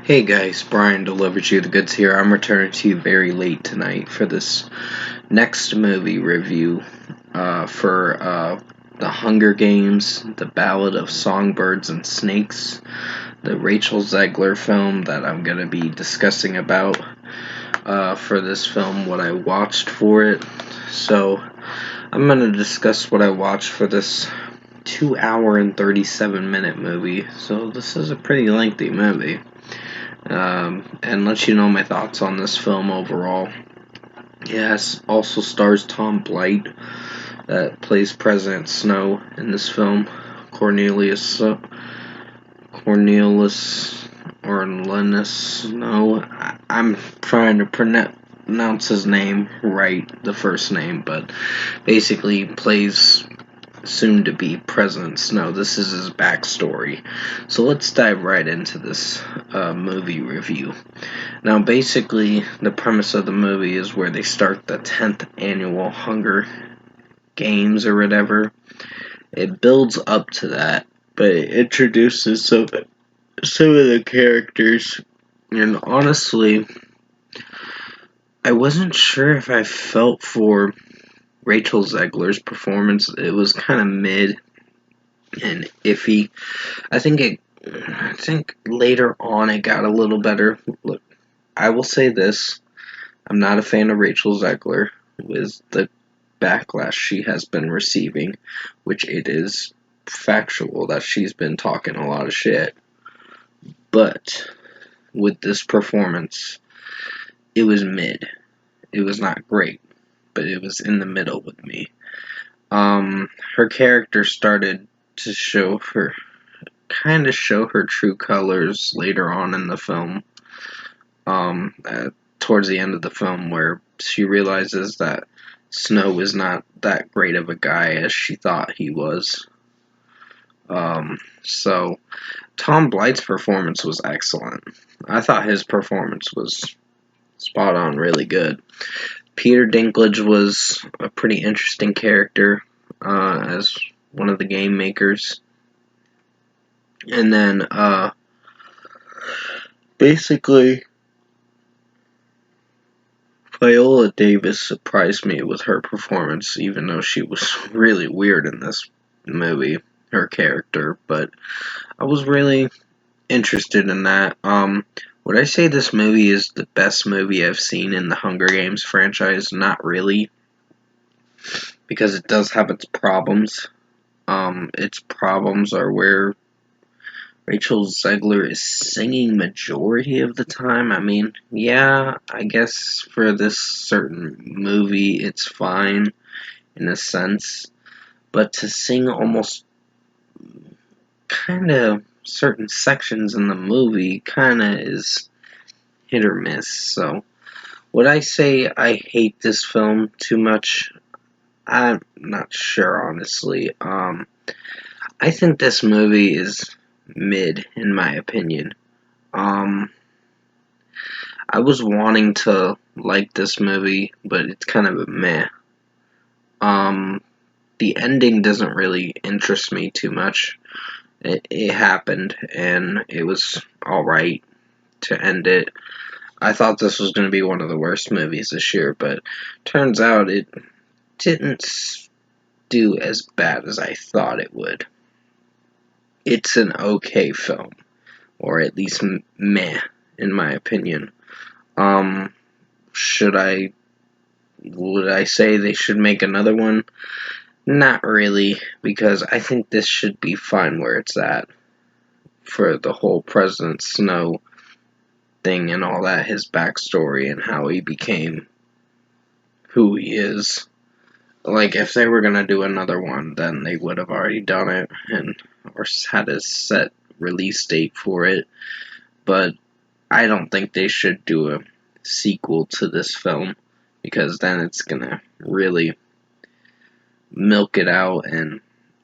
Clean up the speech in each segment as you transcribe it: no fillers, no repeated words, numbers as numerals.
Hey guys, Brian delivers you the goods here. I'm returning to you very late tonight for this next movie review for The Hunger Games, The Ballad of Songbirds and Snakes, the Rachel Zegler film that I'm going to be discussing about for this film, what I watched for it. So, I'm going to discuss what I watched for this 2 hour and 37-minute movie. So, this is a pretty lengthy movie. And let you know my thoughts on this film overall. Yes, also stars Tom Blight that plays President Snow in this film. Cornelius or Linus Snow. I'm trying to pronounce his name right, the first name, but basically plays soon to be President Snow. This is his backstory. So let's dive right into this movie review. Now, basically, the premise of the movie is where they start the 10th annual Hunger Games or whatever. It builds up to that, but it introduces some of the characters. And honestly, I wasn't sure if I felt for Rachel Zegler's performance. It was kind of mid and iffy. I think later on it got a little better. Look, I will say this: I'm not a fan of Rachel Zegler with the backlash she has been receiving, which it is factual that she's been talking a lot of shit. But with this performance, it was mid. It was not great, but it was in the middle with me. Her character started to show her true colors later on in the film. Towards the end of the film, where she realizes that Snow is not that great of a guy as she thought he was. So Tom Blight's performance was excellent. I thought his performance was spot on, really good. Peter Dinklage was a pretty interesting character as one of the game makers. And then, basically, Viola Davis surprised me with her performance, even though she was really weird in this movie, her character. But I was really interested in that. Would I say this movie is the best movie I've seen in the Hunger Games franchise? Not really, because it does have its problems. Its problems are where Rachel Zegler is singing majority of the time. I mean, yeah, I guess for this certain movie it's fine in a sense, but to sing almost kind of certain sections in the movie kind of is hit or miss. So, would I say I hate this film too much? I'm not sure, honestly. I think this movie is mid, in my opinion. I was wanting to like this movie, but it's kind of a meh. The ending doesn't really interest me too much. It happened, and it was alright to end it. I thought this was going to be one of the worst movies this year, but turns out it didn't do as bad as I thought it would. It's an okay film, or at least meh, in my opinion. Should I Would I say they should make another one? Not really, because I think this should be fine where it's at for the whole President Snow thing and all that, his backstory and how he became who he is. Like, if they were gonna do another one, then they would have already done it and or had a set release date for it. But I don't think they should do a sequel to this film, because then it's gonna really milk it out and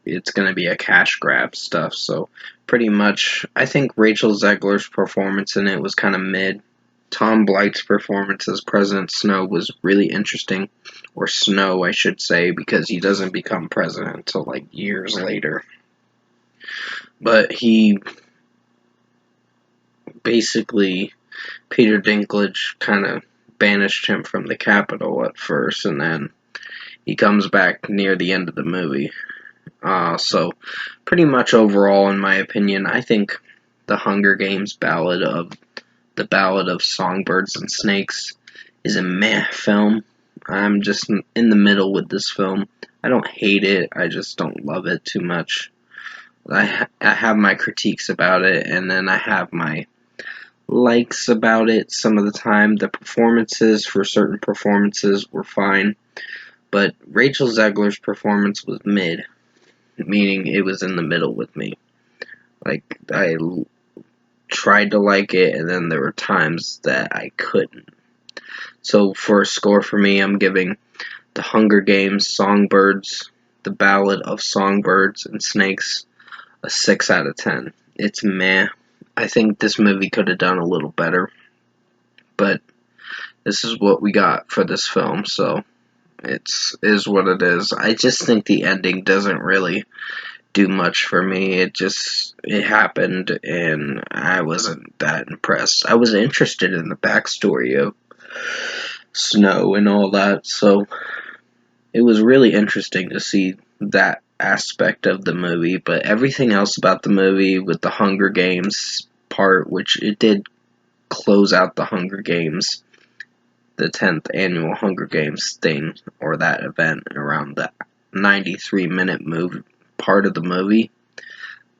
it's gonna be a cash grab stuff. So pretty much, I think Rachel Zegler's performance in it was kind of mid. Tom Blight's performance as President Snow was really interesting, or Snow, I should say, because he doesn't become president until like years later. But he basically Peter Dinklage kind of banished him from the Capitol at first, and then he comes back near the end of the movie. So, pretty much overall, in my opinion, I think the Hunger Games Ballad of Songbirds and Snakes is a meh film. I'm just in the middle with this film. I don't hate it, I just don't love it too much. I have my critiques about it, and then I have my likes about it some of the time. The performances for certain performances were fine, but Rachel Zegler's performance was mid, meaning it was in the middle with me. Like, I tried to like it, and then there were times that I couldn't. So for a score for me, I'm giving The Hunger Games, Songbirds, The Ballad of Songbirds and Snakes a 6 out of 10. It's meh. I think this movie could have done a little better, but this is what we got for this film, so it is what it is. I just think the ending doesn't really do much for me. It happened, and I wasn't that impressed. I was interested in the backstory of Snow and all that, so it was really interesting to see that aspect of the movie, but everything else about the movie with the Hunger Games part, which it did close out the Hunger Games, the 10th annual Hunger Games thing, or that event around the 93-minute part of the movie,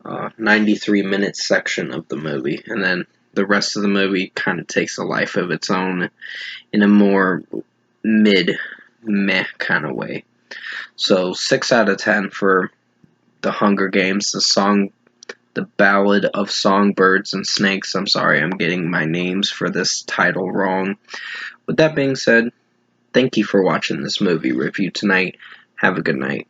93-minute section of the movie, and then the rest of the movie kind of takes a life of its own in a more meh kind of way. So 6 out of 10 for the Hunger Games, the Ballad of Songbirds and Snakes. I'm sorry, I'm getting my names for this title wrong. With that being said, thank you for watching this movie review tonight. Have a good night.